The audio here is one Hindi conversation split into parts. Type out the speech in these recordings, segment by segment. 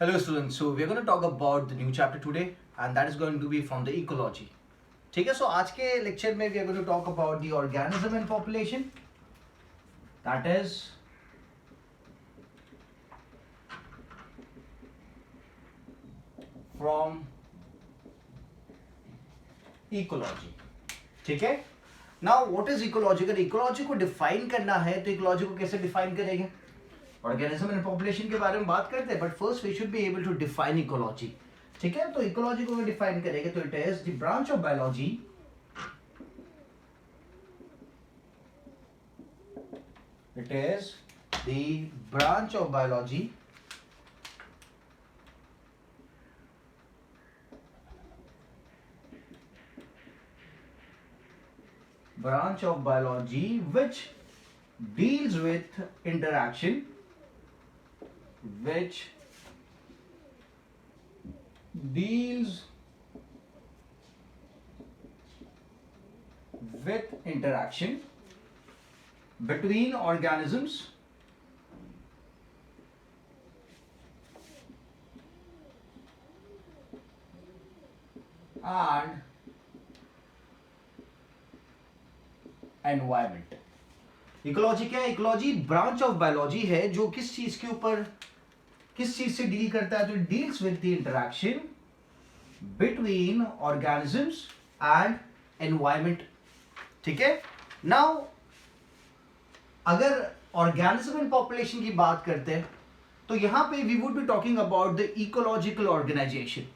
Hello students, so we're going to talk about the new chapter today and that is going to be from the ecology. ठीक है, so आज के lecture में we are going to talk about the organism and population, that is from ecology. ठीक है, now what is ecology? अगर ecology को define करना है तो ecology को कैसे define करेंगे? ऑर्गेनिज्म एंड पॉपुलेशन के बारे में बात करते हैं, but first we should be able to define ecology. ठीक है, तो इकोलॉजी को डिफाइन करेंगे तो it is the branch of biology it is the branch of biology which deals with interaction which deals with interaction between organisms and environment. Ecology क्या है? इकोलॉजी ब्रांच ऑफ बायोलॉजी है जो किस चीज के ऊपर किस चीज से डील करता है? तो it deals with the interaction between organisms and environment. ठीक है, नाउ अगर ऑर्गेनिज्म एंड पॉपुलेशन की बात करते हैं तो यहां पे we would be talking about the ecological organisation.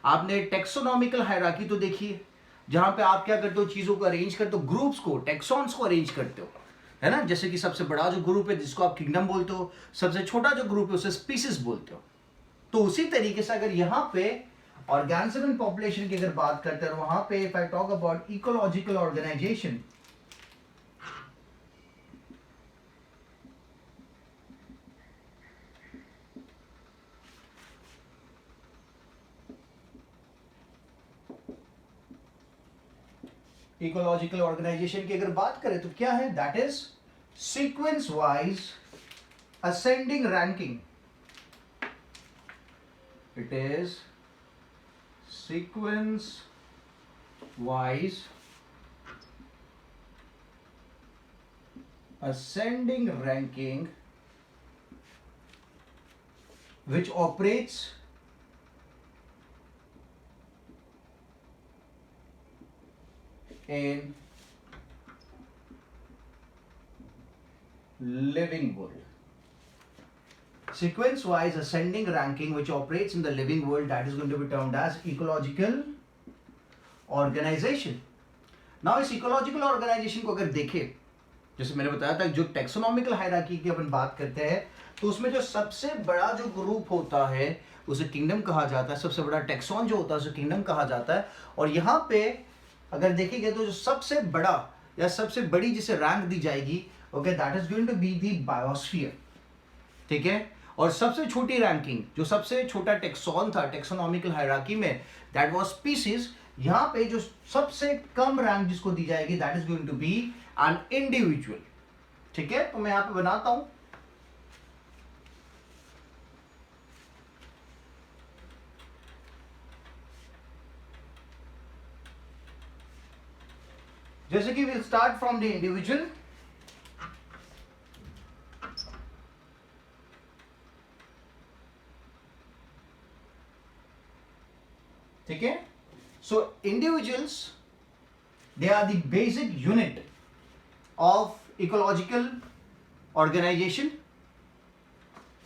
आपने टेक्सोनॉमिकल हायरार्की तो देखी है, जहां पे आप क्या करते हो, चीजों को अरेंज करते हो, ग्रुप्स को, टेक्सॉन्स को अरेंज करते हो, है ना. जैसे कि सबसे बड़ा जो ग्रुप है जिसको आप किंगडम बोलते हो, सबसे छोटा जो ग्रुप है उसे स्पीसीज बोलते हो. तो उसी तरीके से अगर यहाँ पे ऑर्गेनिज्म एंड पॉपुलेशन की अगर बात करते हैं, वहां पे if I talk about ecological organisation, ecological organisation की अगर बात करें तो क्या है? That is sequence wise ascending ranking. It is sequence wise ascending ranking which operates in living world. Sequence wise ascending ranking which operates in the living world, that is going to be termed as ecological organization. Now इस ecological organization को अगर देखें, जैसे मैंने बताया था, जो टेक्सोनॉमिकल हायरार्की की अपन बात करते हैं तो उसमें जो सबसे बड़ा जो ग्रुप होता है उसे किंगडम कहा जाता है. सबसे बड़ा टेक्सॉन जो होता है उसे किंगडम कहा जाता है. और यहाँ पे अगर देखेंगे तो जो सबसे बड़ा या सबसे बड़ी जिसे रैंक दी जाएगी, okay, that is going to be the biosphere. ठीक है, और सबसे छोटी रैंकिंग, जो सबसे छोटा टेक्सॉन था टेक्सोनॉमिकल हायरार्की में, दैट वाज स्पीसीज. यहां पे जो सबसे कम रैंक जिसको दी जाएगी, that is going to be an individual. ठीक है, तो मैं यहां पे बनाता हूं. जैसे कि will start from the individual. ठीक है, so individuals they are the basic unit of ecological organisation.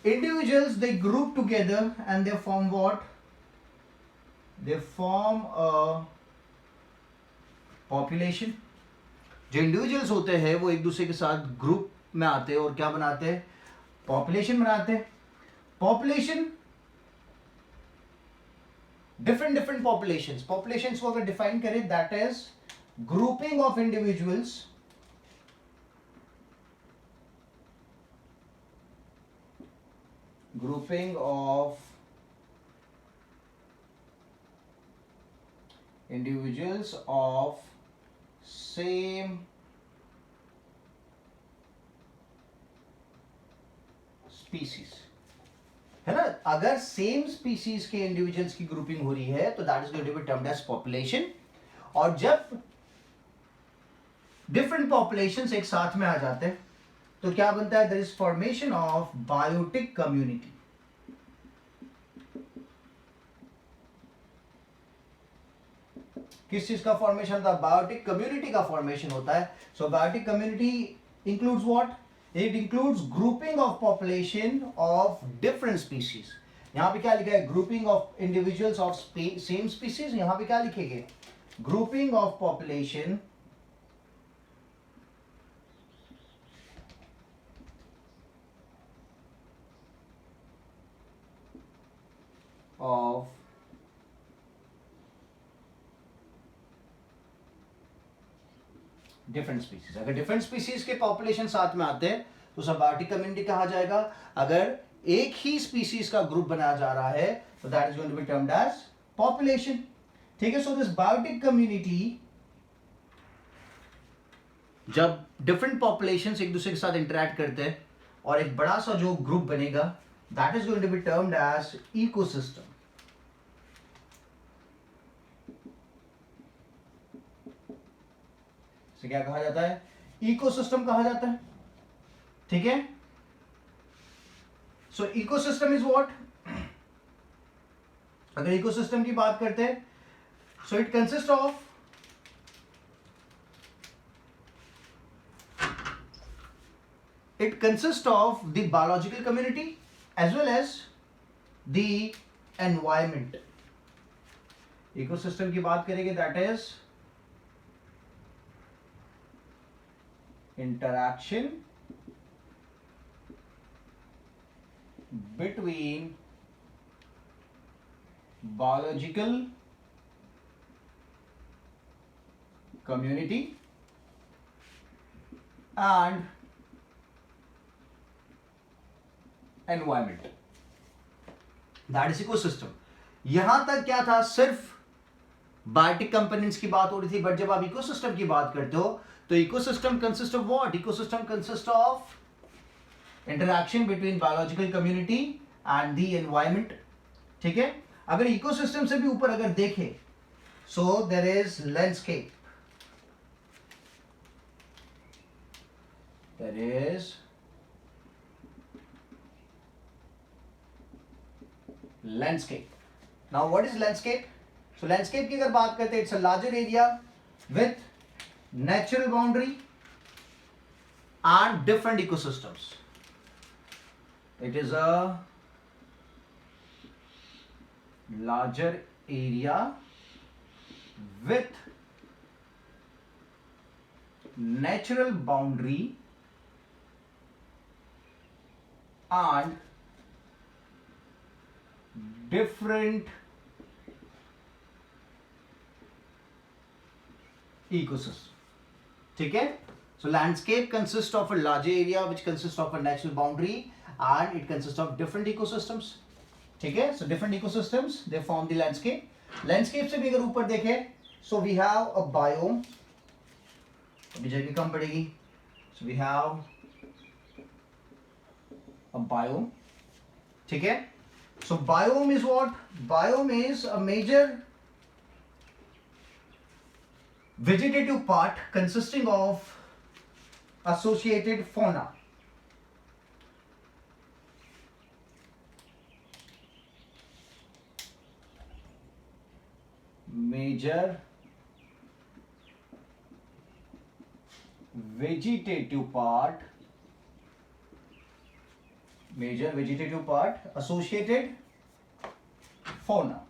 Individuals they group together and they form what? They form a population. जो इंडिविजुअल्स होते हैं वो एक दूसरे के साथ ग्रुप में आते हैं और क्या बनाते हैं? पॉपुलेशन बनाते हैं. Population, different populations. पॉपुलेशंस को अगर डिफाइन करें, that is grouping of individuals grouping of individuals of same species. है ना, अगर सेम स्पीसीज के इंडिविजुअल्स की ग्रुपिंग हो रही है तो that is going to be termed as population. और जब डिफरेंट पॉपुलेशंस एक साथ में आ जाते हैं तो क्या बनता है, there is formation of biotic community. किस चीज का फॉर्मेशन होता है, बायोटिक कम्युनिटी का फॉर्मेशन होता है। So biotic community includes what, it includes grouping of population of different species. यहां पे क्या लिखा है, grouping of individuals of same species. यहां पे क्या लिखेंगे, grouping of population of different species. अगर डिफरेंट स्पीसीज के पॉपुलेशन साथ में आते हैं तो सब बायोटिक कम्युनिटी कहा जाएगा। अगर एक ही स्पीसीज का ग्रुप बनाया जा रहा है तो that is going to be termed as population. ठीक है, सो दिस बायोटिक कम्युनिटी, जब डिफरेंट पॉपुलेशंस एक दूसरे के साथ इंटरेक्ट करते हैं और एक बड़ा सा जो ग्रुप बनेगा, that is going to be termed as ecosystem. से क्या कहा जाता है, इकोसिस्टम कहा जाता है। ठीक है, सो इकोसिस्टम इज व्हाट, अगर इकोसिस्टम की बात करते हैं, so it consist of the biological community as well as the environment. Ecosystem की बात करेंगे, that is interaction between biological community and environment, that is ecosystem. यहां तक क्या था, सिर्फ बायोटिक कंपोनेंट्स की बात हो रही थी, बट जब आप इकोसिस्टम की बात करते हो तो ecosystem consist of what, ecosystem consist of interaction between biological community and the environment. ठीक है, अगर इकोसिस्टम से भी ऊपर अगर देखें, so there is landscape, there is landscape. Now what is landscape, so landscape की अगर बात करते हैं, it's a larger area with natural boundary and different ecosystems. It is a larger area with natural boundary and different ecosystem. ठीक है, so landscape consists of a larger area which consists of a natural boundary and it consists of different ecosystems. ठीक है, so different ecosystems they form the landscape. landscape से भी अगर ऊपर देखें, so we have a biome, अभी जगह कम पड़ेगी, so we have a biome. ठीक है, so biome is what, biome is a major vegetative part consisting of associated fauna. Major vegetative part associated fauna.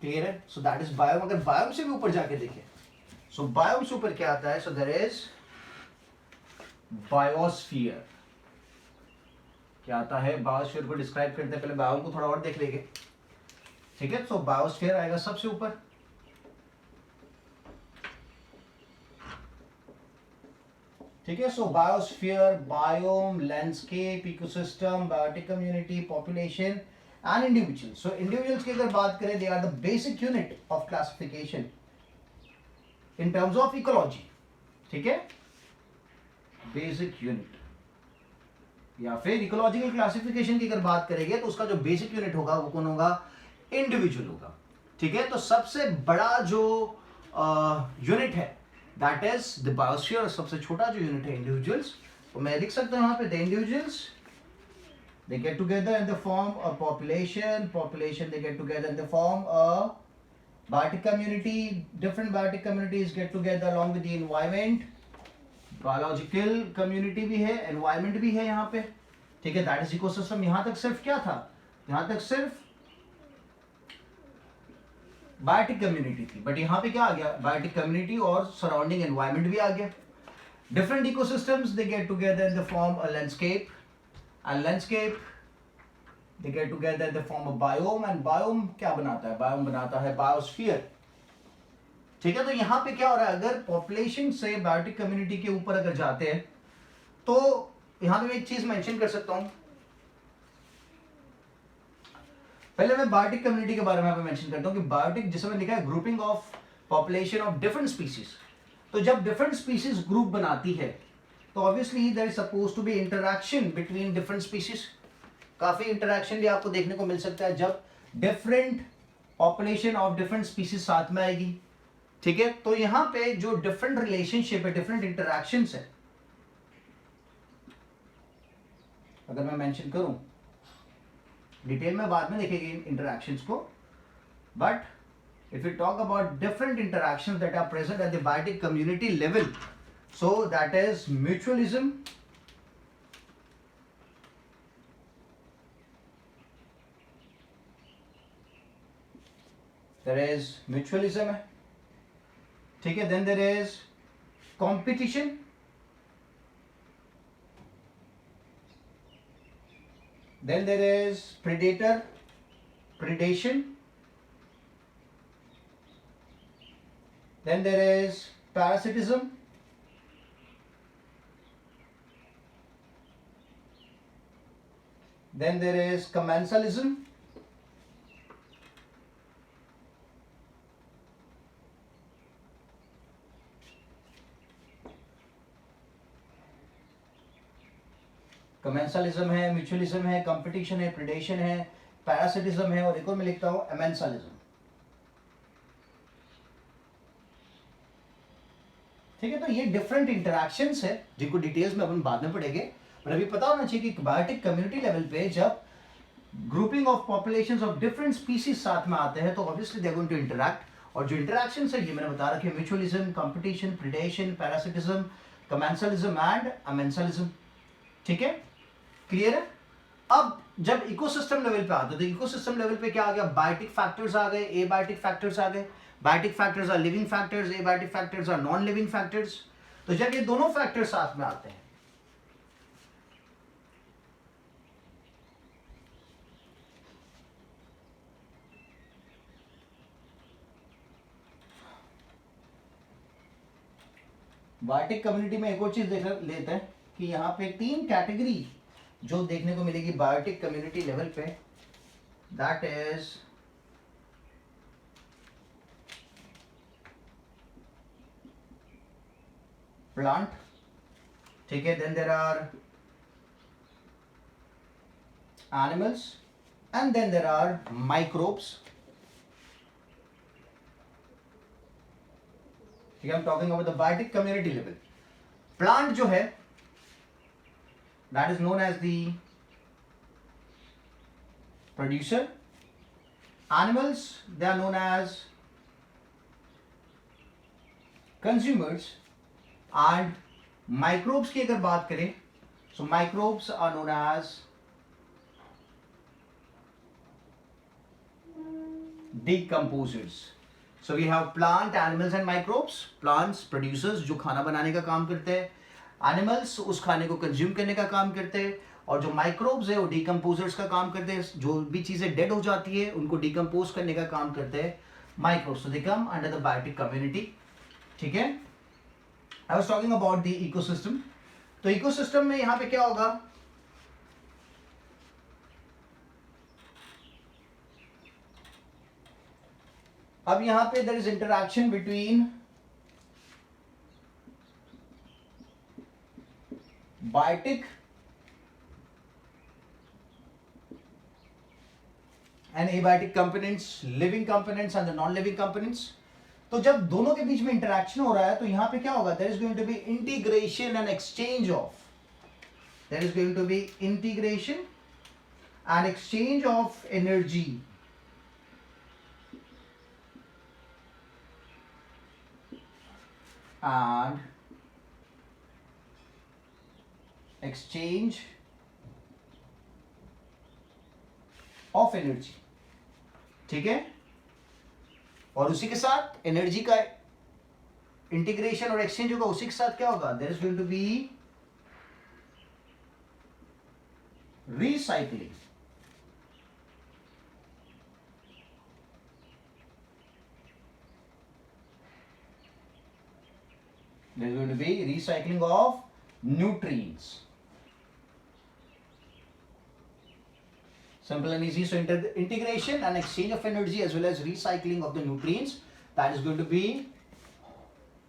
Clear है, सो दैट इज बायोम। अगर बायोम से भी ऊपर जाके देखें, सो बायोम से ऊपर क्या आता है, सो देयर इज बायोस्फीयर। क्या आता है, बायोस्फीयर को डिस्क्राइब करते हैं, पहले बायोम को थोड़ा और देख लेंगे। ठीक है, सो बायोस्फीयर आएगा सबसे ऊपर। ठीक है, so biosphere, biome, landscape, ecosystem, biotic community, population and individuals. So individuals की अगर बात करें, they are the basic unit of classification in terms of ecology. ठीक है, बेसिक यूनिट या फिर इकोलॉजिकल क्लासिफिकेशन की अगर बात करेंगे तो उसका जो बेसिक यूनिट होगा वो कौन होगा? इंडिविजुअल होगा. ठीक है, तो सबसे बड़ा जो यूनिट है दैट इज द बायोस्फीयर, और सबसे छोटा जो यूनिट है इंडिविजुअल्स. तो मैं लिख सकता हूं यहां पे the individuals they get together in the form of population they get together in the form of biotic community. Different biotic communities get together along with the environment. Biological community भी है, एनवायरमेंट भी है यहाँ पे. ठीक है, दैट इज इकोसिस्टम. यहाँ तक सिर्फ क्या था? यहाँ तक सिर्फ बायोटिक कम्युनिटी थी, बट यहाँ पे क्या आ गया? बायोटिक कम्युनिटी और सराउंडिंग एनवायरमेंट भी आ गया. Different ecosystems they get together in the form a landscape, and landscape they get together in the form a biome, and biome क्या बनाता है? बायोम बनाता है बायोस्फीयर. ठीक है, तो यहां पे क्या हो रहा है? अगर पॉपुलेशन से बायोटिक कम्युनिटी के ऊपर अगर जाते हैं तो यहां पे मैं एक चीज मेंशन कर सकता हूं. पहले मैं बायोटिक कम्युनिटी के बारे में यहां पे मेंशन करता हूं कि बायोटिक, जिसमें लिखा है grouping of population of different species. तो जब डिफरेंट स्पीसीज ग्रुप बनाती है तो obviously there is suppose to be interaction between different species. काफी इंटरैक्शन भी आपको देखने को मिल सकता है जब different population of different species साथ में आएगी. ठीक है, तो यहां पे जो डिफरेंट रिलेशनशिप है, डिफरेंट इंटरैक्शंस है, अगर मैं मेंशन करूं, डिटेल में बाद में देखेंगे इंटरैक्शंस को, but if you talk about different interactions that are present at the biotic community level, so that is mutualism, there is mutualism है. ठीक है, then there is competition, then there is predation, then there is parasitism, then there is commensalism, commensalism है, म्यूचुअलिज्म है, कंपटीशन है, प्रेडेशन है, पैरासिटिज्म है, और एक और मैं लिखता हूं एमेंसलिज्म. ठीक है, तो ये डिफरेंट इंटरैक्शंस है जिनको डिटेल्स में अपन बाद में पढ़ेंगे, पर अभी पता होना चाहिए कि बायोटिक कम्युनिटी लेवल पे जब grouping of populations of different species साथ में आते हैं तो obviously they are going to interact. और जो इंटरैक्शंस है ये मैंने बता रखे, mutualism, competition, predation, parasitism, commensalism and amensalism. ठीक है, क्लियर है. अब जब इकोसिस्टम लेवल पे आते हैं तो इकोसिस्टम लेवल पे क्या आ गया? बायोटिक फैक्टर्स आ गए, एबायोटिक फैक्टर्स आ गए. Biotic factors are living factors, abiotic factors are non living factors. तो जब ये दोनों फैक्टर्स साथ में आते हैं बायोटिक कम्युनिटी में, एक और चीज देख लेते हैं कि यहाँ पे 3 कैटेगरी जो देखने को मिलेगी बायोटिक कम्युनिटी लेवल पे, दैट इज प्लांट. ठीक है, then there are animals, and then there are microbes. ठीक है, I am talking about the biotic community level. Plant जो है that is known as the producer. Animals, they are known as consumers, and microbes की अगर बात करें, so microbes are known as decomposers. So we have plant, animals and microbes. Plants, producers, जो खाना बनाने का काम करते हैं. एनिमल्स उस खाने को कंज्यूम करने का काम करते हैं, और जो माइक्रोब्स है वो डिकम्पोजर्स का काम करते हैं. जो भी चीजें डेड हो जाती है उनको डिकम्पोज करने का काम करते हैं microbes. So they come under the biotic community. ठीक है, I was talking about the ecosystem. तो इकोसिस्टम में यहाँ पे क्या होगा? अब यहां पे there is interaction between biotic and abiotic components, living components and the non living components. तो जब दोनों के बीच में इंटरैक्शन हो रहा है तो यहां पे क्या होगा, there is going to be integration and exchange of, there is going to be integration and exchange of energy and exchange of energy. ठीक है, और उसी के साथ एनर्जी का इंटीग्रेशन और एक्सचेंज होगा, उसी के साथ क्या होगा, there is going to be recycling. There is going to be recycling of nutrients. Simple and easy. So integration and exchange of energy as well as recycling of the nutrients, that is going to be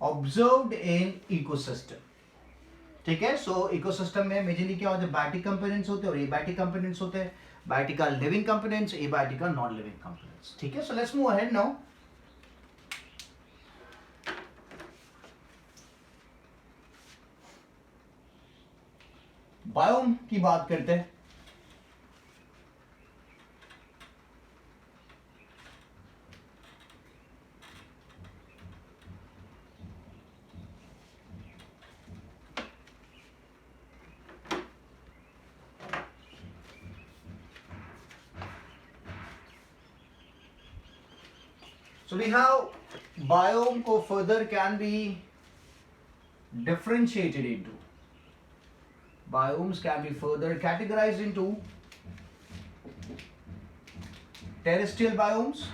observed in ecosystem. ठीक है, सो इकोसिस्टम में मेजरली क्या होता है, बायोटिक कंपोनेंट्स होते हैं और एबायोटिक कंपोनेंट्स होते हैं। बायोटिक का लिविंग कंपोनेंट्स, एबायोटिक का नॉन लिविंग कंपोनेंट्स। ठीक है, so let's move ahead now. Biome की बात करते हैं। So we have biome को further can be differentiated into, biomes can be further categorized into terrestrial biomes,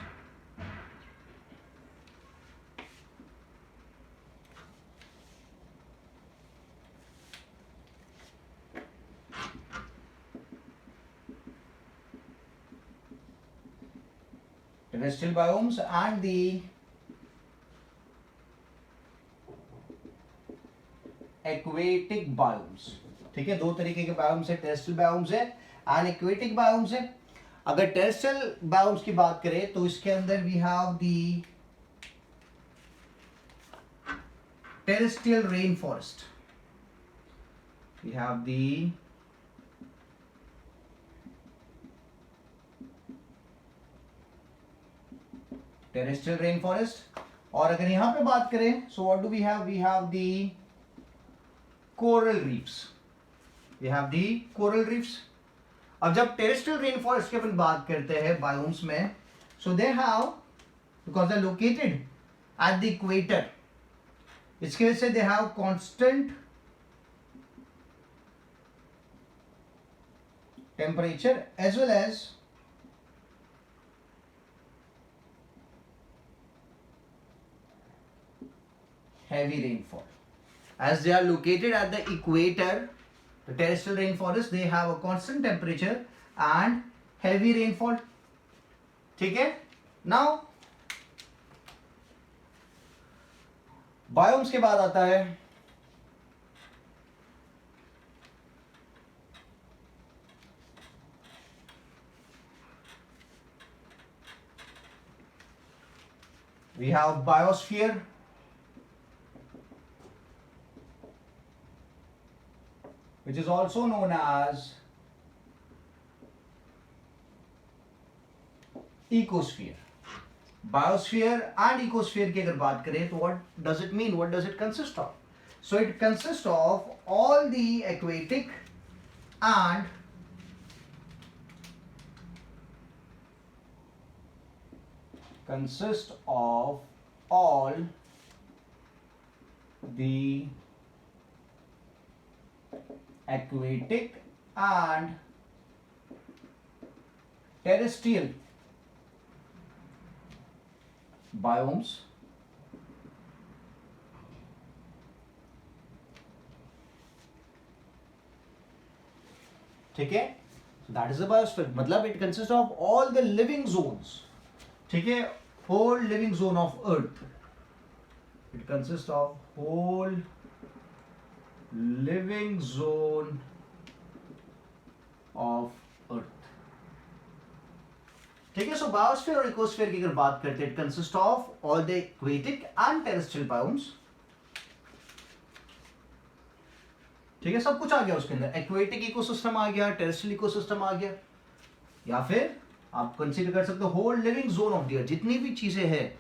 and the aquatic biomes। ठीक है, दो तरीके के बायोम्स है, टेरेस्ट्रियल बायोम्स है एंड एक्वेटिक बायोम्स है। अगर टेरेस्ट्रियल बायोम्स की बात करें तो इसके अंदर we have the terrestrial rain forest, we have the terrestrial rain forest. और अगर यहां पे बात करें so what do we have the coral reefs, we have the coral reefs. अब जब टेरेस्ट्रियल रेन फॉरेस्ट की अपन बात करते हैं बायोम्स में, so they have, because they are located at the equator, इसके वजह से they have constant temperature as well as heavy rainfall. As they are located at the equator, the terrestrial rainforest, they have a constant temperature and heavy rainfall. ठीक है, now biomes के बाद आता है we have biosphere, which is also known as ecosphere. Biosphere and ecosphere की अगर बात करें तो what does it mean? What does it consist of? So it consists of all the aquatic and consist of all the aquatic and terrestrial biomes ठीक है, so that is the biosphere, मतलब it consists of all the living zones। ठीक है, whole living zone of earth. It consists of whole living zone of earth. ठीक है, सो बायोस्फीयर और इकोस्फीयर की अगर बात करते हैं, it consist of all the aquatic and terrestrial biomes. ठीक है, सब कुछ आ गया उसके अंदर. एक्वेटिक इकोसिस्टम आ गया, टेरेस्ट्रियल इकोसिस्टम आ गया, या फिर आप कंसीडर कर सकते हो whole living zone of the earth. जितनी भी चीजें हैं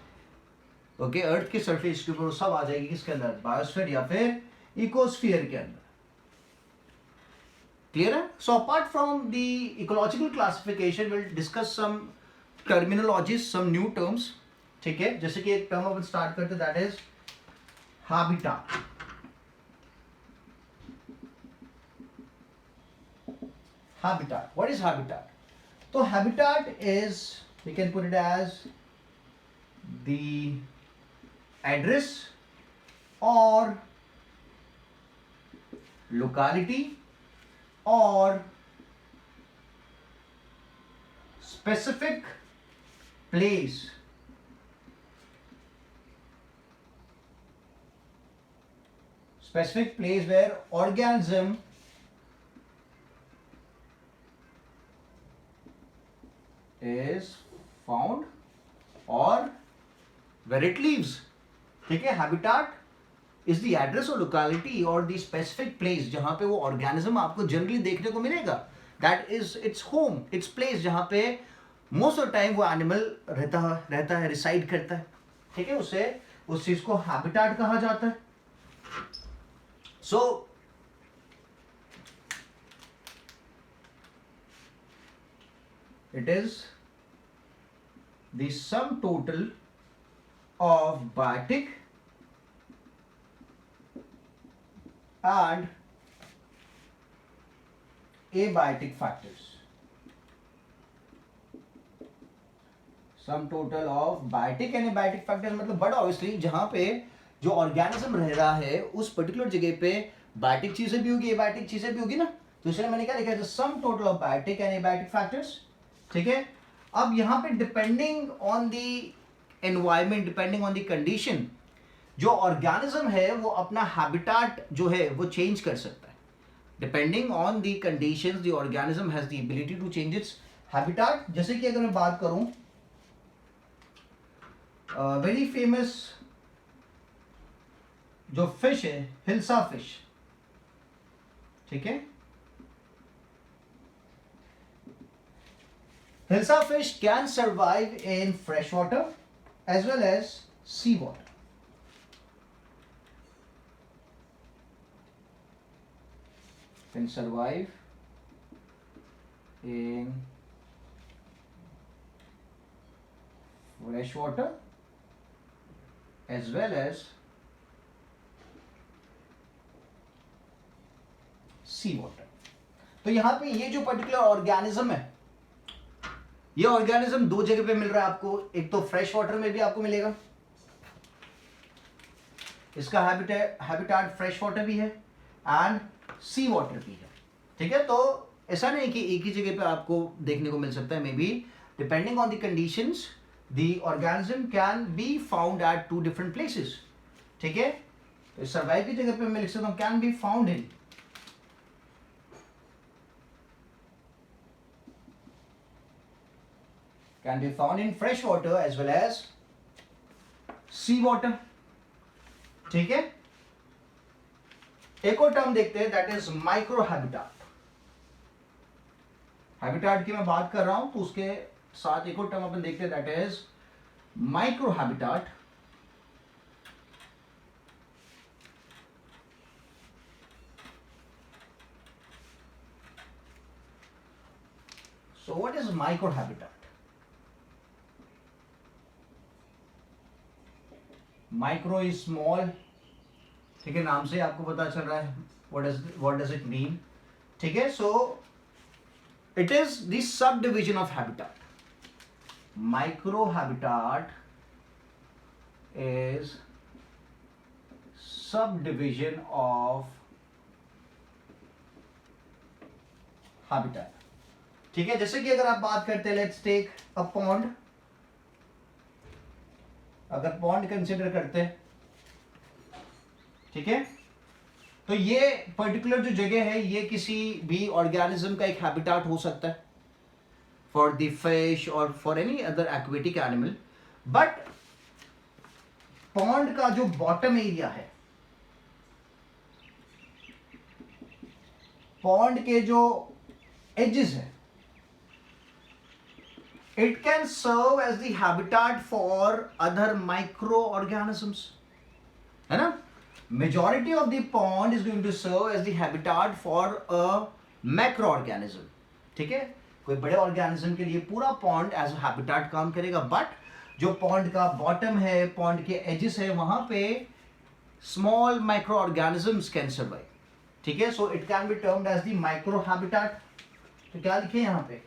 ओके अर्थ के सरफेस के ऊपर, वो सब आ जाएगी किसके अंदर, बायोस्फीयर या फिर इकोस्फीयर के अंदर. क्लियर है? So apart from the ecological classification will discuss some terminologies, some new terms. ठीक है, जैसे कि एक टर्म अपन स्टार्ट करते, that is habitat. Habitat. What is habitat? So habitat is, we can put it as the address or locality or specific place where organism is found or where it lives. ठीक है, habitat is the address or locality or the specific place जहां पे वो organism आपको जनरली देखने को मिलेगा. That is its home, its place जहां पे most of the time वो animal रहता है, reside करता है. ठीक है, उसे उस चीज को habitat कहा जाता है. So it is the sum total of biotic and abiotic factors. Sum total of biotic and abiotic factors मतलब बट ऑब्वियसली जहां पे जो ऑर्गेनिज्म रह रहा है उस पर्टिकुलर जगह पे बायोटिक चीजें भी होगी, एबायोटिक चीजें भी होगी ना. तो इसलिए मैंने क्या लिखा है, sum total of biotic and abiotic factors. ठीक है, अब यहां पे depending on the environment, depending on the condition, जो ऑर्गेनिज्म है वो अपना हैबिटाट जो है वो चेंज कर सकता है. Depending on the conditions the organism has the ability to change its habitat. जैसे कि अगर मैं बात करूं, वेरी फेमस जो फिश है, हिल्सा फिश. ठीक है, Hilsa fish can survive in fresh water as well as sea water. Can survive in fresh water as well as sea water. तो यहां पे ये जो पर्टिकुलर ऑर्गेनिज्म है, ये ऑर्गेनिज्म दो जगह पे मिल रहा है आपको. एक तो फ्रेश वाटर में भी आपको मिलेगा, इसका हैबिटाट फ्रेश वाटर भी है एंड सी वाटर भी है. ठीक है, तो ऐसा नहीं कि एक ही जगह पे आपको देखने को मिल सकता है. Maybe depending on the conditions the organism can be found at two different places. ठीक है, तो सर्वाइव की जगह पे मैं लिख सकता हूं can be found in can be found in fresh water as well as sea water. ठीक है, एक और टर्म देखते हैं, that is micro habitat. Habitat की मैं बात कर रहा हूं तो उसके साथ एक और टर्म अपन देखते हैं, that is micro habitat. So what is micro habitat? Micro is small. ठीक है, नाम से आपको पता चल रहा है व्हाट डज इट मीन. ठीक है, so it is the sub division of habitat. Micro habitat is sub division of habitat. ठीक है, जैसे कि अगर आप बात करते हैं, लेट्स टेक अ पॉन्ड. अगर पॉन्ड कंसिडर करते हैं, ठीक है, तो ये पर्टिकुलर जो जगह है ये किसी भी ऑर्गेनिज्म का एक हैबिटाट हो सकता है फॉर द फिश और for any other aquatic animal. But pond का जो बॉटम एरिया है, पॉन्ड के जो एजेस है, it can serve as the habitat for other micro organisms, है ना। Majority of the pond is going to serve as the habitat for a macro organism, ठीक है। कोई बड़े ऑर्गेनिज्म के लिए पूरा पॉन्ड एज अ हैबिटाट काम करेगा, बट जो पॉन्ड का बॉटम है, पॉन्ड के एजेस है, वहां पे small micro organisms can survive, ठीक है। So it can be termed as the micro habitat. तो क्या लिखे यहां पे,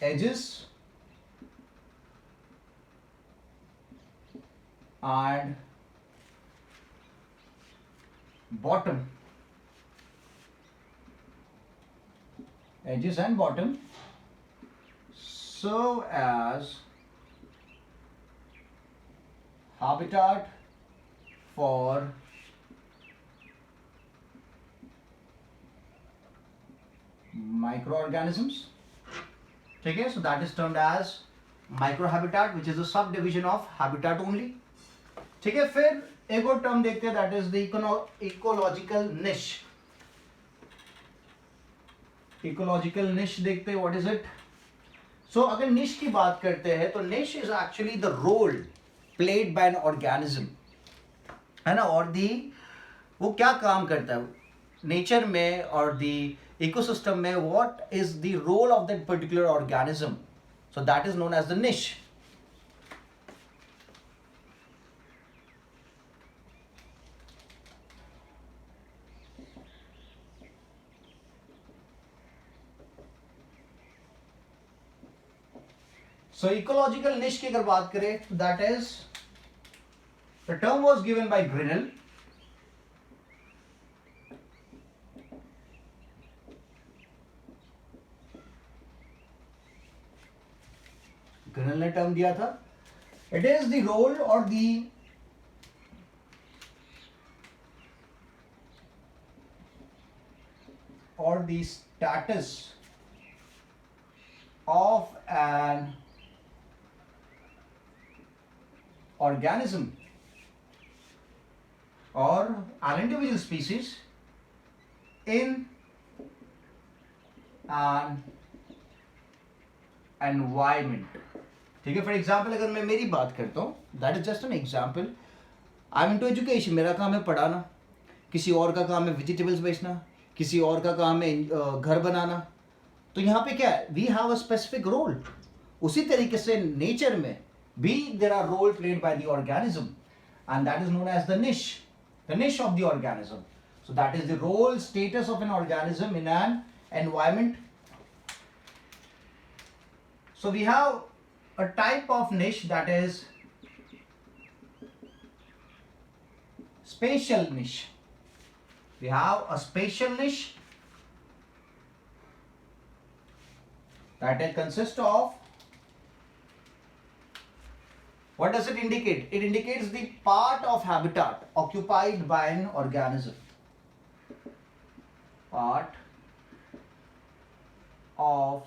edges and bottom, edges and bottom serve as habitat for microorganisms, ठीक है। so that is termed as microhabitat, which is a subdivision of habitat only, ठीक है। फिर एक और टर्म देखते हैं, दैट इज द इकोलॉजिकल निश। इकोलॉजिकल निश देखते हैं, व्हाट इज इट। सो अगर निश की बात करते हैं तो niche is actually the role played by an organism, है ना। और दी वो क्या काम करता है नेचर में और दी इकोसिस्टम में, what is the role of that particular organism, so that is known as the niche. So ecological niche की अगर बात करें तो that is the term was given by Grinnell. Grinnell ने term दिया था, it is the role or the status of an organism or an individual species in an environment, ठीक है। फॉर एग्जाम्पल अगर मैं मेरी बात करता हूँ, that is just an example. I am into education, मेरा काम है पढ़ाना, किसी और का काम है वेजिटेबल्स बेचना, किसी और का काम है घर बनाना। तो यहाँ पे क्या है, we have a specific role. उसी तरीके से नेचर में भी there are role played by the organism, and that is known as the niche of the organism. So that is the role, status of an organism in an environment. So we have a type of niche, that is spatial niche. We have a spatial niche that consists of, what does it indicate? It indicates the part of habitat occupied by an organism. Part of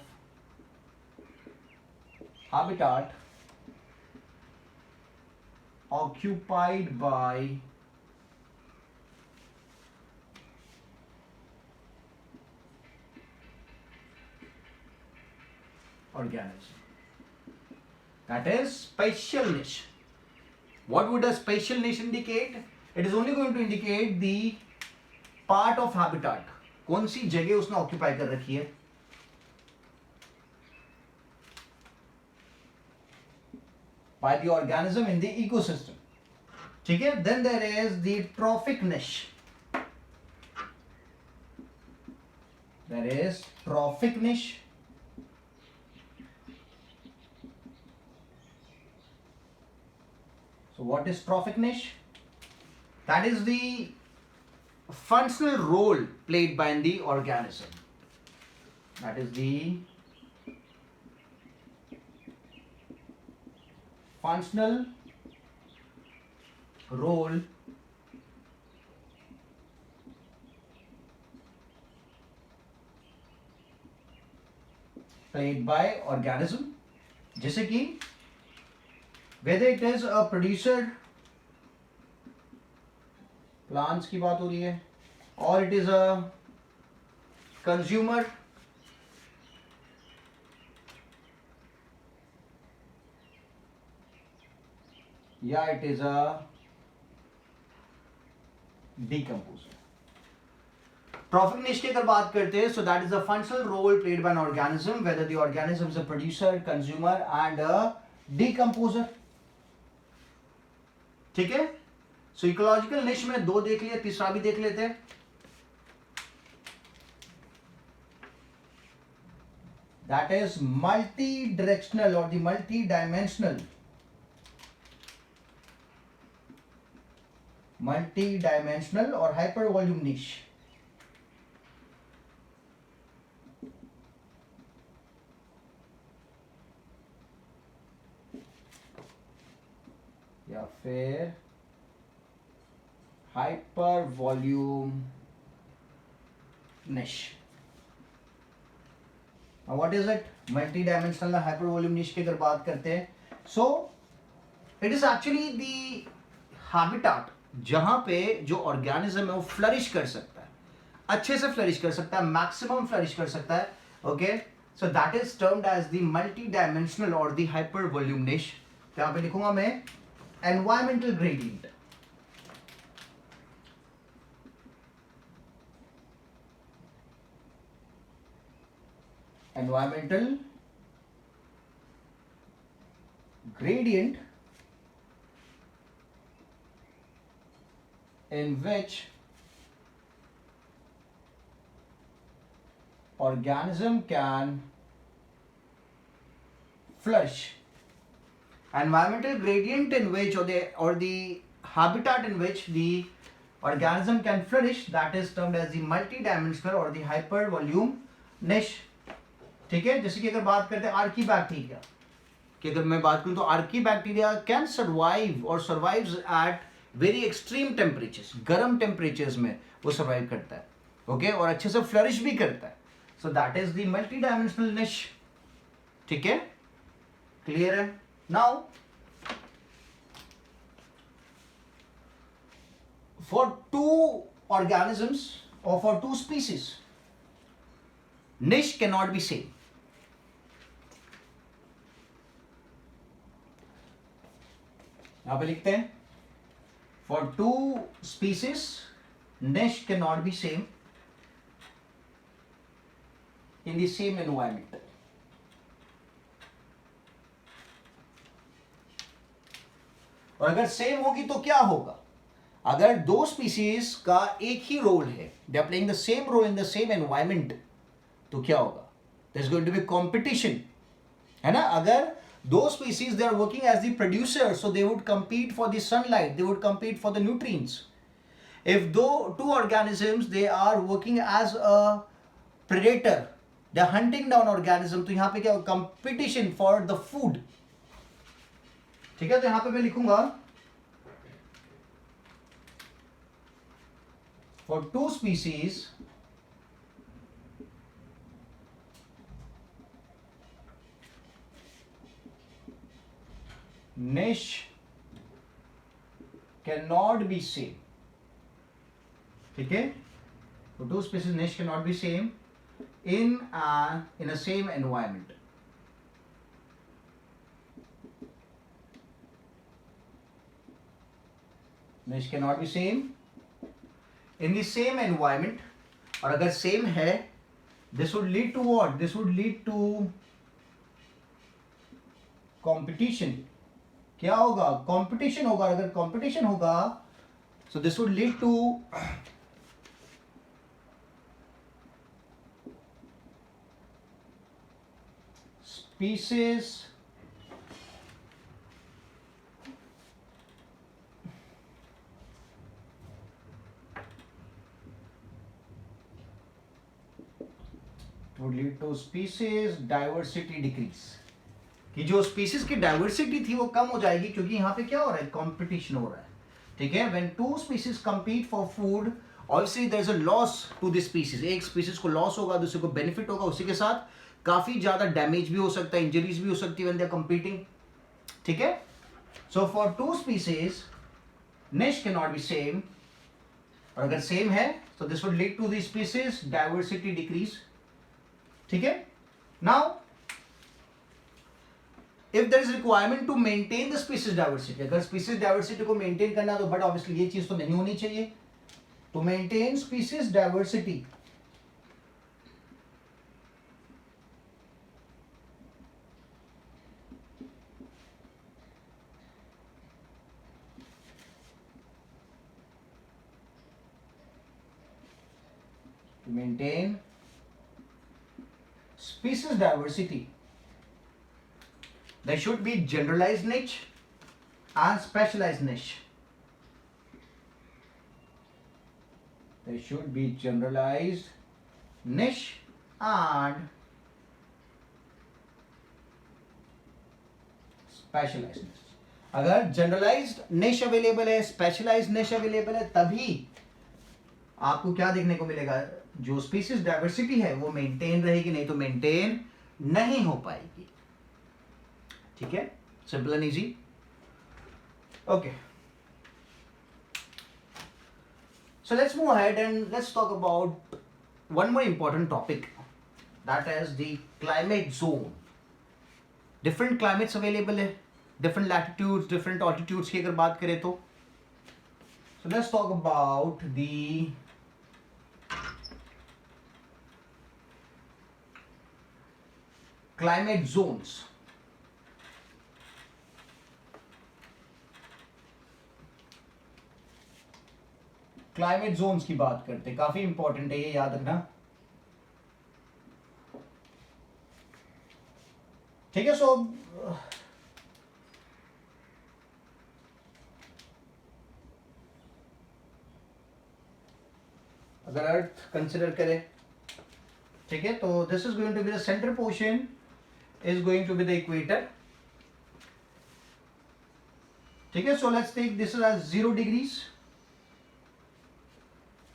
habitat occupied by organism. That is spatial niche. What would a spatial niche indicate? It is only going to indicate the part of habitat. कौन सी जगह उसने ऑक्यूपाई कर रखी है, by the organism in the ecosystem, ठीक है। Then there is the trophic niche. There is trophic niche. So what is trophic niche? That is the functional role played by the organism. That is the functional role played by organism, जैसे कि whether it is a producer, plants की बात हो रही है, or it is a consumer, या it is a decomposer. Trophic niche की अगर बात करते हैं, so that is a functional role played by an organism whether the organism is a producer, consumer and a decomposer. ठीक है. सो इकोलॉजिकल निश में दो देख लिए, तीसरा भी देख लेते हैं. दैट इज मल्टी डायरेक्शनल और द मल्टी डायमेंशनल, और हाइपर वॉल्यूम निश. या फिर हाइपर वॉल्यूम निश. What is it? Multi dimensional hyper volume निश की अगर बात करते हैं, सो it is actually the habitat जहां पे जो ऑर्गेनिज्म है वो फ्लरिश कर सकता है, अच्छे से फ्लरिश कर सकता है, मैक्सिमम फ्लरिश कर सकता है. Okay, so that is termed as the multi dimensional और द हाइपर वॉल्यूम निश. तो यहां पे लिखूंगा मैं environmental gradient. Environmental gradient in which organism can flourish. Environmental gradient in which or the habitat in which the organism can flourish, that is termed as the multi-dimensional or the hyper volume niche. ठीक है. जैसे कि अगर बात करते हैं आर्कीबैक्टीरिया कि अगर मैं बात करूं तो आर्कीबैक्टीरिया कैन सर्वाइव और survives at very extreme temperatures, गर्म टेम्परेचर्स में वो सर्वाइव करता है. ओके, और अच्छे से फ्लरिश भी करता है. सो that is the multi dimensional निश. ठीक है, क्लियर है? Now, for two organisms or for two species, niche cannot be same. यहां पे लिखते हैं for two species, niche cannot be same in the same environment. और अगर सेम होगी तो क्या होगा? अगर दो स्पीसीज का एक ही रोल है, they are playing the same role in the same environment, तो क्या होगा? There is going to be competition, है ना. अगर दो species they are working as the producer, so they would compete for the sunlight, they would compete for the nutrients. If two organisms they are working as a predator, they are hunting down organism, तो यहां पे क्या होगा? competition for the food. ठीक है, तो यहां पे मैं लिखूंगा for two species niche cannot be same. ठीक है, for two species niche cannot be same in a same environment. Niche cannot be same in the same environment. और अगर same है, this would lead to what? This would lead to competition. क्या होगा? competition होगा. अगर competition होगा, so this would lead to species would lead to species diversity decrease. कि जो स्पीसीज की डाइवर्सिटी थी वो कम हो जाएगी, क्योंकि यहाँ पे क्या हो रहा है, कंपटीशन हो रहा है, ठीक है। When two species compete for food, obviously there is a loss to this species, एक स्पीसीज को लॉस होगा, दूसरे को बेनिफिट होगा, उसी के साथ काफी ज्यादा डैमेज भी हो सकता है, इंजरीज भी हो सकती है व्हेन दे आर कंपीटिंग, ठीक है। So for two species niche can not be same, और अगर सेम है तो this would lead to the species diversity decrease, ठीक है। Now if there is requirement to maintain the species diversity, अगर species diversity को maintain करना तो बट obviously ये चीज तो नहीं होनी चाहिए, to maintain species diversity to maintain species diversity there should be generalized niche and specialized niche. There should be generalized niche and specialized niche. अगर जनरलाइज्ड निश अवेलेबल है, स्पेशलाइज्ड निश अवेलेबल है, तभी आपको क्या देखने को मिलेगा, जो स्पीसीज डाइवर्सिटी है वो मेंटेन रहेगी, नहीं तो मेंटेन नहीं हो पाएगी, ठीक है। Simple and easy, okay. So let's move ahead and let's talk about one more important topic, that is the climate zone. Different climates available है, different latitudes, different altitudes की अगर बात करें तो, so let's talk about the climate zones. Climate zones की बात करते हैं, काफी इंपॉर्टेंट है ये, याद रखना, ठीक है। सो अगर अर्थ कंसिडर करें, ठीक है, तो this is going to be the centre portion is going to be the equator, ठीक है। So let's take this as 0 degrees,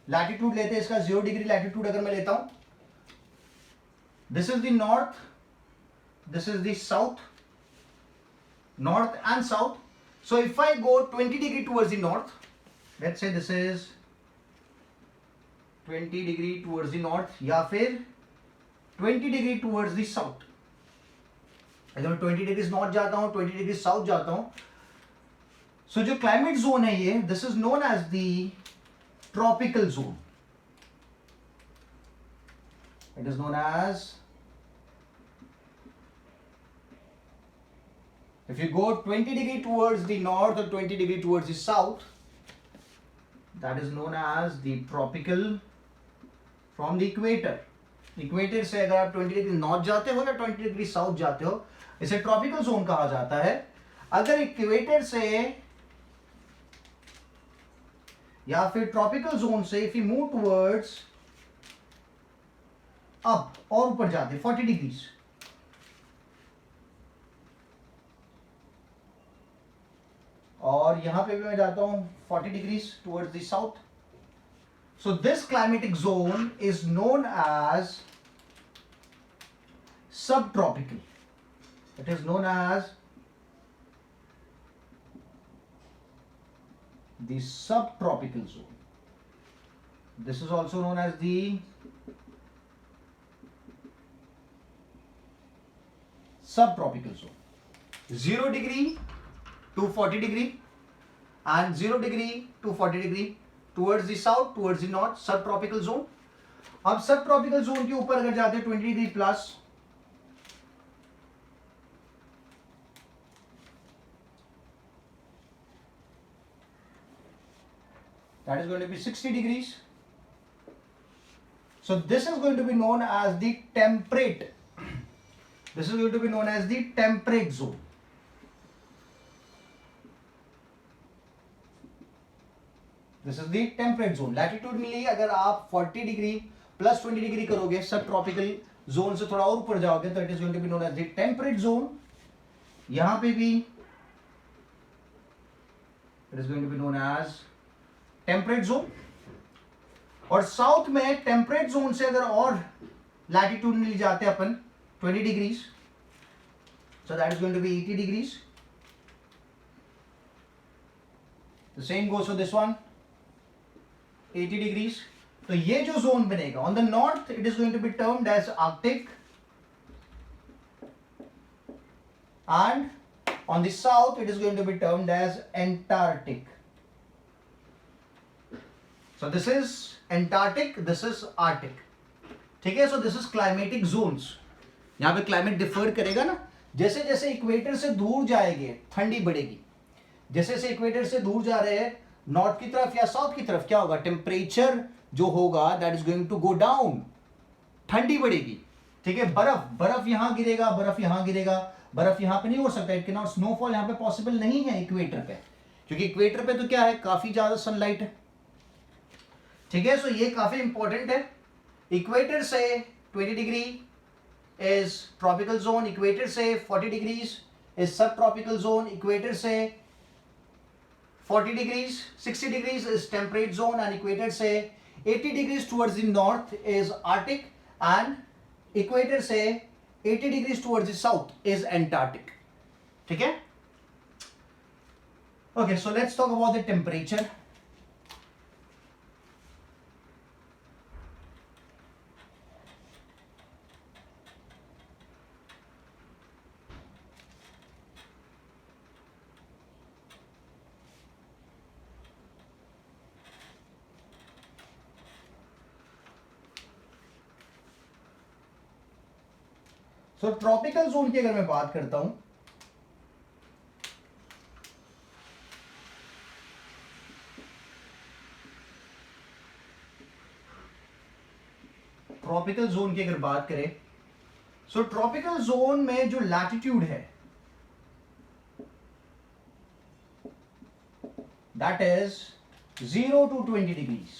latitude लेते हैं इसका 0 डिग्री लैटिट्यूड अगर मैं लेता हूं, this is the north, this is the south, north and south. So if I go 20 degree towards the north, let's say this is 20 degree towards the north, या फिर 20 डिग्री टुवर्ड्स द साउथ, अगर मैं 20 डिग्री नॉर्थ जाता हूं, 20 डिग्री साउथ जाता हूं, सो जो क्लाइमेट जोन है ये, this is known as the tropical zone. It is known as, if you go 20 degree towards the north or 20 degree towards the south, that is known as the tropical from the equator. Equator से अगर आप 20 डिग्री नॉर्थ जाते हो या 20 डिग्री साउथ जाते हो, इसे ट्रॉपिकल जोन कहा जाता है। अगर इक्वेटर से या फिर ट्रॉपिकल जोन से if you move towards up और ऊपर जाते 40 डिग्रीज, और यहां पे भी मैं जाता हूं 40 degrees towards the south, so this climatic zone is known as sub tropical, it is known as the subtropical zone. This is also known as the subtropical zone. 0 degree to 40 degree and 0 degree to 40 degree towards the south, towards the north, subtropical zone. अब subtropical zone के ऊपर अगर जाते हैं 20 degree plus, that is going to be 60 degrees. So this is going to be known as the temperate. This is going to be known as the temperate zone. This is the temperate zone. Latitude मिली, अगर आप 40 डिग्री प्लस 20 डिग्री करोगे, सब ट्रॉपिकल जोन से थोड़ा और ऊपर जाओगे, तो it is going to be known as the temperate zone. यहां पे भी it is going to be known as temperate zone, और साउथ में टेम्परेट जोन से अगर और लैटिट्यूड में ले जाते हैं अपन 20 degrees, so that is going to be 80 degrees. The same goes for this one 80 degrees. तो ये जो जोन बनेगा on the north it is going to be termed as Arctic, and on the south it is going to be termed as Antarctic. So this is Antarctic, this is Arctic. ठीक है, so this is climatic zones. यहाँ पे क्लाइमेट डिफर करेगा ना, जैसे जैसे इक्वेटर से दूर जाएंगे ठंडी बढ़ेगी, जैसे जैसे इक्वेटर से दूर जा रहे हैं नॉर्थ की तरफ या साउथ की तरफ, क्या होगा, टेम्परेचर जो होगा that is going to go down, ठंडी बढ़ेगी। ठीक है, बर्फ बर्फ यहां गिरेगा, बर्फ यहां गिरेगा, बर्फ यहां पे नहीं हो सकता, इट कैन नॉट, स्नोफॉल यहां पे पॉसिबल नहीं है इक्वेटर पे, क्योंकि इक्वेटर पे तो क्या है, काफी ज्यादा सनलाइट है। ठीक है, सो ये काफी इंपॉर्टेंट है। इक्वेटर से 20 degree is tropical zone, equator से 40 डिग्रीज इज सब ट्रॉपिकल जोन, इक्वेटर से 40 degrees 60 degrees is temperate zone, and equator से 80 degrees towards the north is Arctic, and equator से 80 degrees towards the south is Antarctic. ठीक है, okay, so let's talk about the temperature. So tropical zone की अगर मैं बात करता हूं, ट्रॉपिकल जोन की अगर बात करें, सो ट्रॉपिकल जोन में जो लैटिट्यूड है that is 0 to 20 degrees,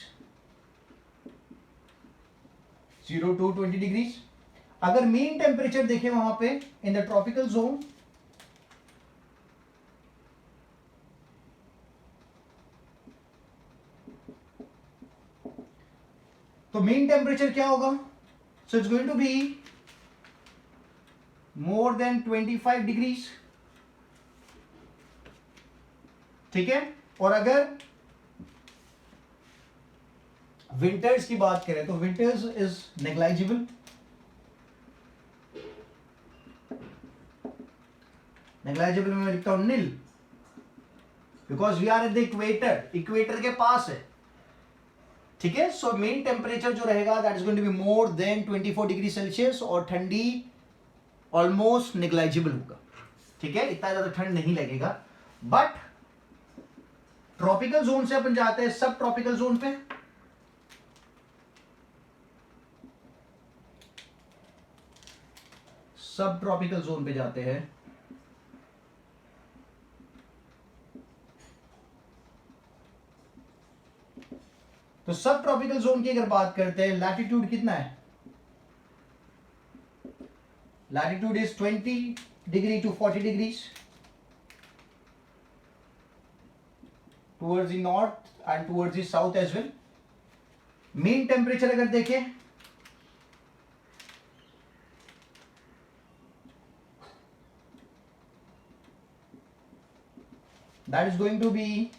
0 to 20 degrees. अगर मीन टेम्परेचर देखें वहां पे इन द ट्रॉपिकल जोन, तो मीन टेम्परेचर क्या होगा, so it's going to be more than 25 degrees. ठीक है, और अगर विंटर्स की बात करें तो विंटर्स इज नेग्लाइजिबल, नेग्लाइजिबल में मैं लिखता हूं nil, because we are at the equator, equator के पास है। ठीक है, सो मेन टेम्परेचर जो रहेगा that is going to be more than 24 degree Celsius, और ठंडी ऑलमोस्ट नेग्लाइजिबल होगा। ठीक है, इतना ज्यादा ठंड नहीं लगेगा। बट ट्रॉपिकल जोन से अपन जाते हैं सब ट्रॉपिकल जोन पे, सब ट्रॉपिकल जोन पे जाते हैं। तो सब ट्रॉपिकल जोन की अगर बात करते हैं, लैटिट्यूड कितना है, latitude is 20 degree to 40 degrees towards the north and towards the south as well. Mean temperature अगर देखें, that is going to be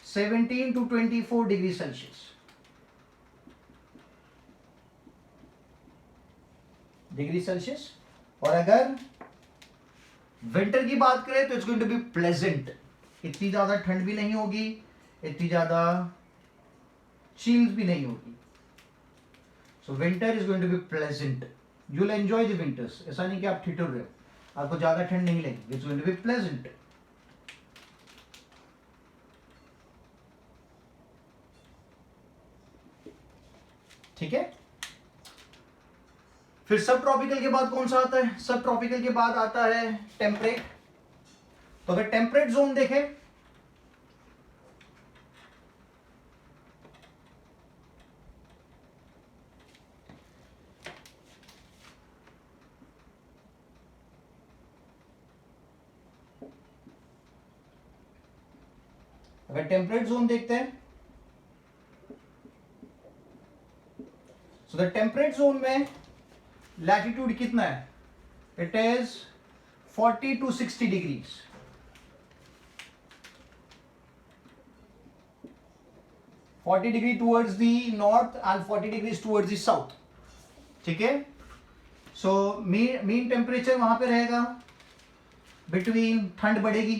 17 to 24 degree Celsius, degree Celsius. और अगर विंटर की बात करें तो it's going to be pleasant, इतनी ज्यादा ठंड भी नहीं होगी, इतनी ज्यादा चिल्स भी नहीं होगी। So winter is going to be pleasant, you will enjoy the winters. ऐसा नहीं कि आप ठिठुर रहे हो, आपको ज्यादा ठंड नहीं लगेगी, it's going to be pleasant. ठीक है, फिर सब ट्रॉपिकल के बाद कौन सा आता है, सब ट्रॉपिकल के बाद आता है टेम्परेट। तो अगर टेम्परेट जोन देखें, अगर टेम्परेट जोन देखते हैं, सो द टेम्परेट जोन में लैटिट्यूड कितना है, it is 40 to 60 degrees. 40 degree towards the north and 40 degrees towards the south, ठीक है। सो मीन टेम्परेचर वहां पे रहेगा बिटवीन, ठंड बढ़ेगी,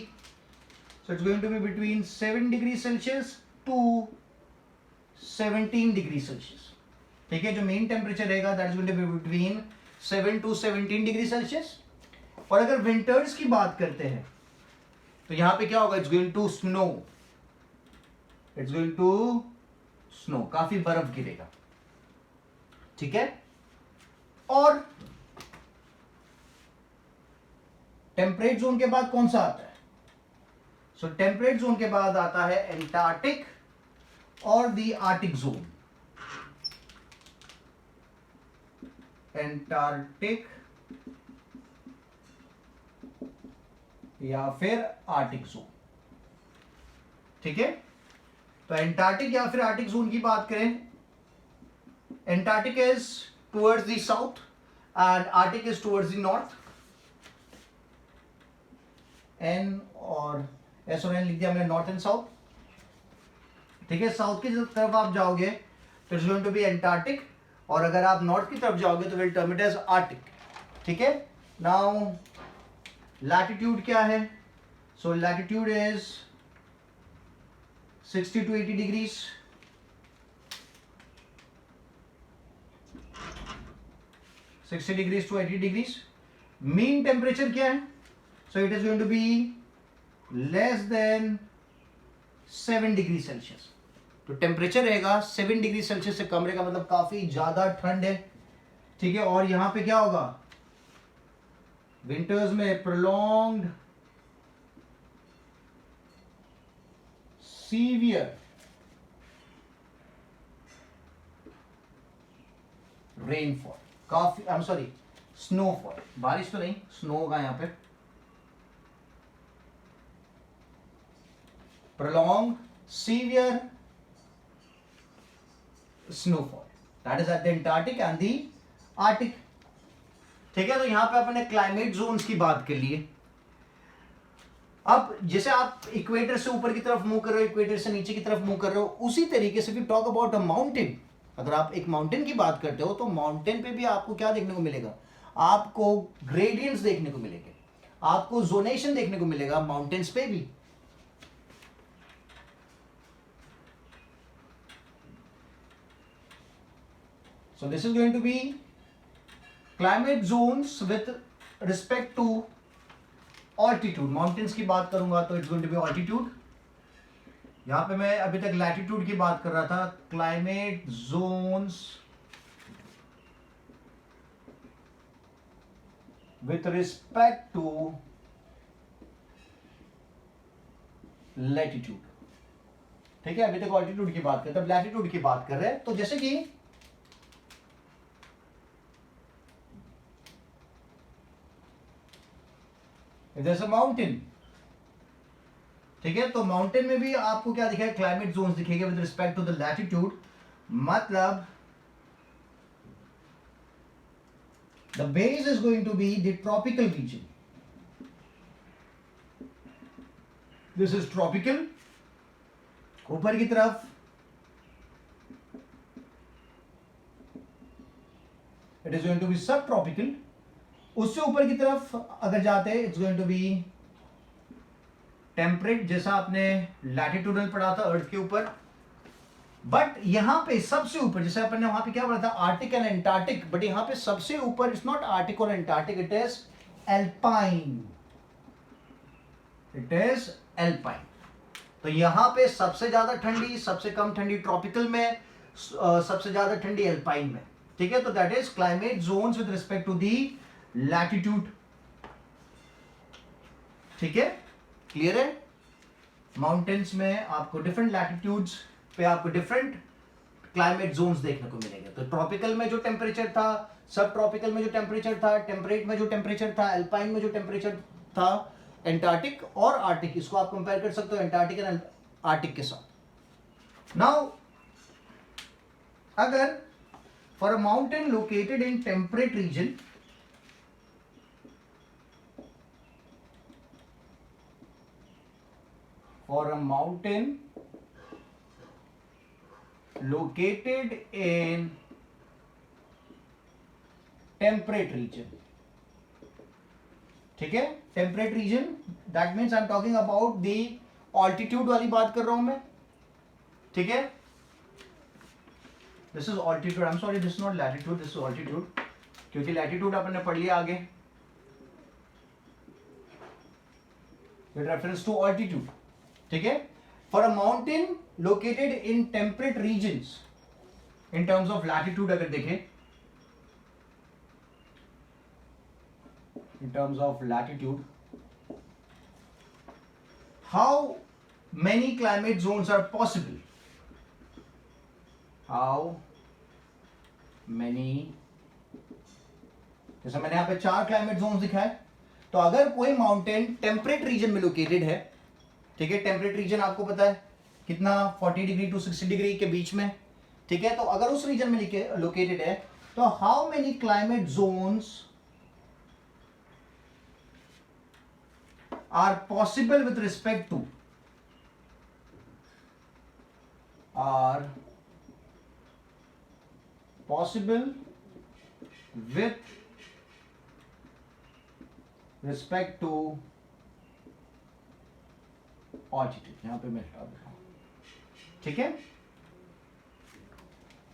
so it's going to be between 7 degree Celsius to 17 degree Celsius, ठीक है। जो मेन टेम्परेचर रहेगा that is going to be between 7 to 17 degree Celsius. और अगर विंटर्स की बात करते हैं तो यहां पे क्या होगा, it's going to snow, it's going to snow, काफी बर्फ गिरेगा, ठीक है। और टेम्परेट जोन के बाद कौन सा आता है, सो टेम्परेट जोन के बाद आता है एंटार्क्टिक और द आर्टिक जोन। एंटार्क्टिक या फिर आर्टिक जोन, ठीक है। तो एंटार्क्टिक या फिर आर्टिक जोन की बात करें, Antarctic is towards the south and Arctic is towards the north. N और एस और एन लिख दिया हमने, नॉर्थ एंड साउथ, ठीक है। साउथ की तरफ आप जाओगे तो it's going to be Antarctic, और अगर आप नॉर्थ की तरफ जाओगे तो will term it as Arctic, ठीक है। नाउ लैटिट्यूड क्या है, so latitude is 60 to 80 degrees, to 80 degrees. Mean temperature क्या है, so it is going to be less than 7 degree Celsius. तो टेम्परेचर रहेगा 7 डिग्री सेल्सियस से कम रहेगा, मतलब काफी ज्यादा ठंड है, ठीक है। और यहां पे क्या होगा, विंटर्स में प्रोलॉन्ग्ड सीवियर रेनफॉल, काफी, आई एम सॉरी, स्नोफॉल, बारिश तो नहीं, स्नो होगा यहां पे, prolong severe snowfall, that is at the Antarctic and the Arctic, ठीक है। तो यहां पे अपने क्लाइमेट जोन्स की बात कर लिए। अब जैसे आप इक्वेटर से ऊपर की तरफ मूव कर रहे हो, इक्वेटर से नीचे की तरफ मूव कर रहे हो, उसी तरीके से भी टॉक अबाउट अ माउंटेन, अगर आप एक माउंटेन की बात करते हो तो माउंटेन पे भी आपको क्या देखने को मिलेगा, आपको ग्रेडियंट्स देखने को मिलेंगे, आपको जोनेशन देखने को मिलेगा माउंटेन्स पे भी। So this is going to be climate zones with respect to altitude. Mountains की बात करूंगा तो it's going to be altitude. यहां पे मैं अभी तक latitude की बात कर रहा था, climate zones with respect to latitude, ठीक है। अभी तक altitude की बात करते हैं, अब latitude की बात कर रहे हैं। तो जैसे कि there's a mountain, ठीक है। तो माउंटेन में भी आपको क्या दिखेगा, क्लाइमेट जोन्स दिखेंगे with respect to the latitude, मतलब the base is going to be the tropical region, this is tropical. ऊपर की तरफ it is going to be sub tropical, उससे ऊपर की तरफ अगर जाते हैं it's going to be temperate, जैसा आपने लैटिट्यूडल पढ़ा था अर्थ के ऊपर। बट यहां पे सबसे ऊपर, जैसे अपन ने वहां पे क्या पढ़ा था, आर्टिक एंड एंटार्क्टिक, बट यहां पे सबसे ऊपर इट्स नॉट आर्टिक और Antarctic, it is alpine, it is alpine. तो यहां पे सबसे ज्यादा ठंडी, सबसे कम ठंडी ट्रॉपिकल में, सबसे ज्यादा ठंडी एल्पाइन में, ठीक है। तो that is climate zones with respect to the latitude, ठीक है, क्लियर है। माउंटेन्स में आपको डिफरेंट लैटिट्यूड्स पे आपको डिफरेंट क्लाइमेट जोन्स देखने को मिलेंगे। तो ट्रॉपिकल में जो टेम्परेचर था, सब ट्रॉपिकल में जो टेम्परेचर था, टेम्परेट में जो टेम्परेचर था, एल्पाइन में जो टेम्परेचर था, एंटार्क्टिक और आर्टिक, इसको आप कंपेयर कर सकते हो, एंटार्क्टिक एंड आर्टिक के साथ। नाउ अगर for a mountain located in temperate region, for a mountain located in temperate region, ठीक है, temperate reason that means I am talking about the altitude वाली बात कर रहा हूं मैं, ठीक है, this is altitude, I am sorry this is not latitude, this is altitude, क्योंकि लैटिट्यूड अपन ने पढ़ लिया आगे विद रेफरेंस टू ऑल्टीट्यूड, ठीक है। For a mountain located in temperate regions in terms of latitude अगर देखें, in terms of latitude, how many climate zones are possible? How many, जैसे मैंने यहां पे 4 क्लाइमेट जोन्स दिखाए, तो अगर कोई माउंटेन टेम्परेट रीजन में लोकेटेड है, ठीक है, टेम्परेट रीजन आपको पता है कितना 40 डिग्री टू 60 डिग्री के बीच में, ठीक है, तो अगर उस रीजन में लोकेटेड है तो how many climate zones are possible with respect to, are possible with respect to altitude, यहां पे मैं हटा देता हूं, ठीक है।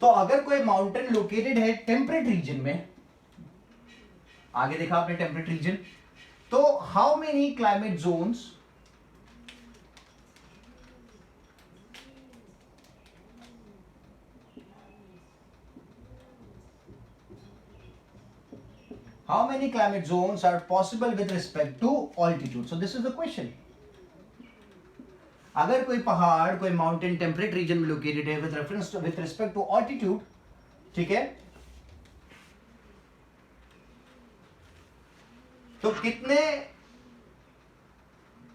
तो अगर कोई माउंटेन लोकेटेड है टेम्परेट रीजन में, आगे देखा आपने टेम्परेट रीजन, तो how many climate zones are possible with respect to altitude? So this is the question. अगर कोई पहाड़, कोई माउंटेन टेम्परेट रीजन में लोकेटेड है विथ रिस्पेक्ट टू ऑल्टीट्यूड, ठीक है, तो कितने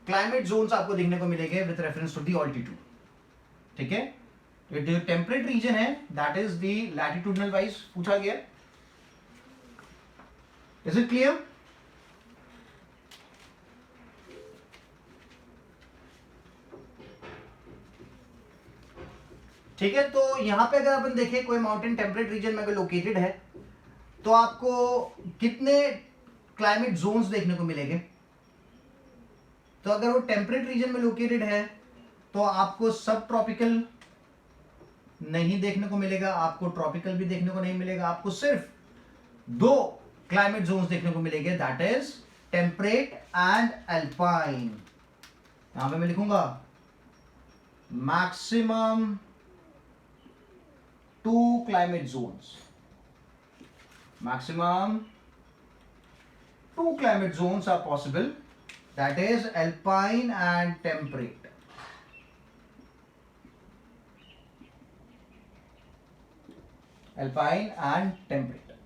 क्लाइमेट जोन्स आपको देखने को मिलेंगे with reference to the altitude, ठीक है। तो जो टेम्परेट रीजन है that is the latitudinal wise पूछा गया, इज इट क्लियर? ठीक है, तो यहां पे अगर अपन देखें कोई माउंटेन टेम्परेट रीजन में अगर लोकेटेड है तो आपको कितने क्लाइमेट जोन्स देखने को मिलेंगे। तो अगर वो टेम्परेट रीजन में लोकेटेड है तो आपको सब ट्रॉपिकल नहीं देखने को मिलेगा, आपको ट्रॉपिकल भी देखने को नहीं मिलेगा, आपको सिर्फ 2 क्लाइमेट जोन्स देखने को मिलेंगे, that is temperate and alpine. यहां पे मैं लिखूंगा maximum 2 climate zones, maximum 2 climate zones are possible, that is alpine and temperate. Alpine and temperate,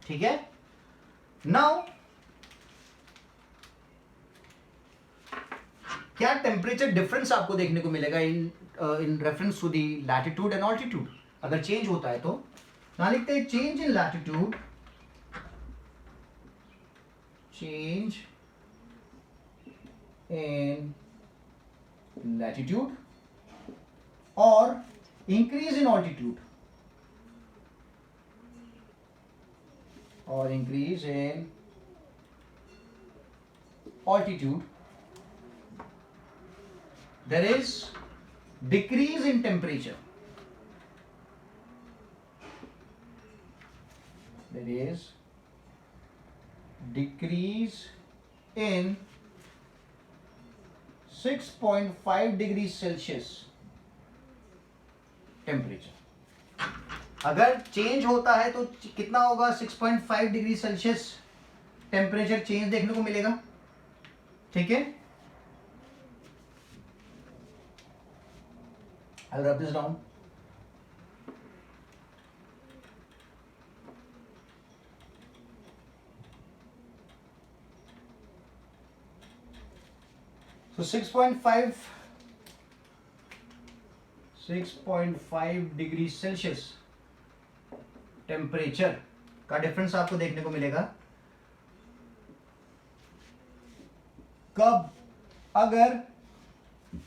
ठीक है। नाउ क्या टेम्परेचर डिफरेंस आपको देखने को मिलेगा in reference to the latitude and altitude? अगर चेंज होता है तो यहां लिखते हैं change in latitude, change in latitude और इंक्रीज इन ऑल्टीट्यूड, और increase in altitude there is decrease in temperature, there is decrease in 6.5 degrees Celsius temperature। अगर चेंज होता है तो कितना होगा? 6.5 डिग्री सेल्सियस टेम्परेचर चेंज देखने को मिलेगा, ठीक है। I'll write this down. So 6.5 6.5 degree Celsius temperature का डिफरेंस आपको देखने को मिलेगा कब, अगर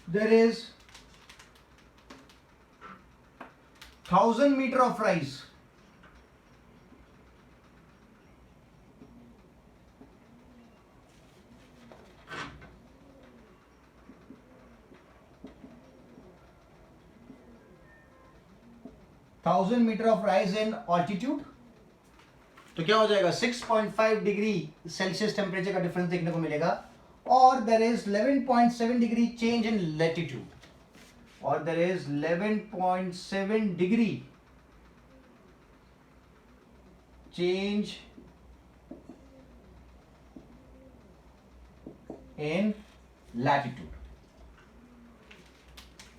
there is 1000 metre of rise, thousand metre of rise in altitude, तो क्या हो जाएगा 6.5 डिग्री सेल्सियस टेम्परेचर का डिफरेंस देखने को मिलेगा, और there is 11.7 degree change in latitude, और there is 11.7 degree change in latitude.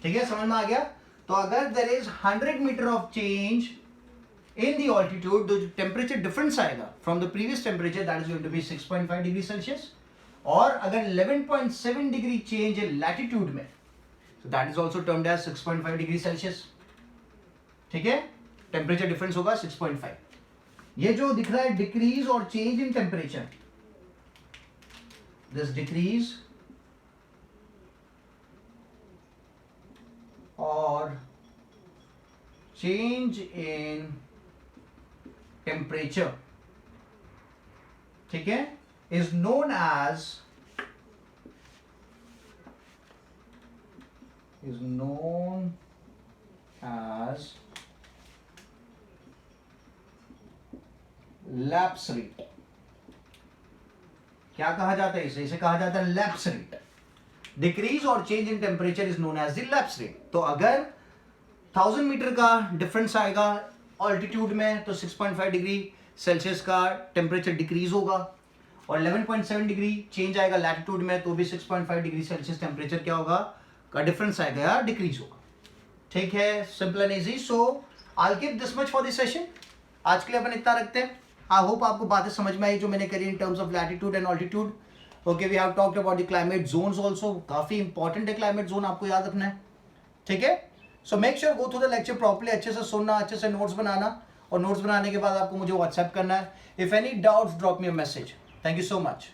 ठीक है, समझ में आ गया। तो अगर there is 100 metre of change in the altitude, the temperature difference आएगा from the previous temperature, that is going to be 6.5 degree Celsius, और अगर 11.7 डिग्री चेंज है latitude में, so that is also termed as 6.5 degree Celsius. ठीक है, टेम्परेचर डिफरेंस होगा 6.5। ये जो दिख रहा है डिक्रीज और change in temperature, this decrease और चेंज इन टेम्परेचर, ठीक है, is known as lapse rate. क्या कहा जाता है इसे कहा जाता है लैप्स रेट। डिक्रीज और change in temperature is known as the lapse rate. तो अगर 1000 मीटर का डिफरेंस आएगा ऑल्टीट्यूड में, तो 6.5 डिग्री सेल्सियस का टेम्परेचर डिक्रीज होगा, और 11.7 डिग्री चेंज आएगा लैटिट्यूड में, तो भी 6.5 डिग्री सेल्सियस टेम्परेचर क्या होगा का डिफरेंस आएगा या डिक्रीज होगा। ठीक है, simple and easy. So I will keep this much for this session. आज के लिए अपन इतना रखते हैं। आई होप आपको बातें समझ में आई जो मैंने करी in terms of latitude and altitude. Okay, we have talked about the climate zones also. काफी इंपॉर्टेंट है क्लाइमेट जोन, आपको याद रखना है। ठीक है, so make sure go through the lecture properly, अच्छे से सुनना, अच्छे से नोट्स बनाना, और नोट्स बनाने के बाद आपको मुझे व्हाट्सएप करना है। If any doubts drop me a message. Thank you so much.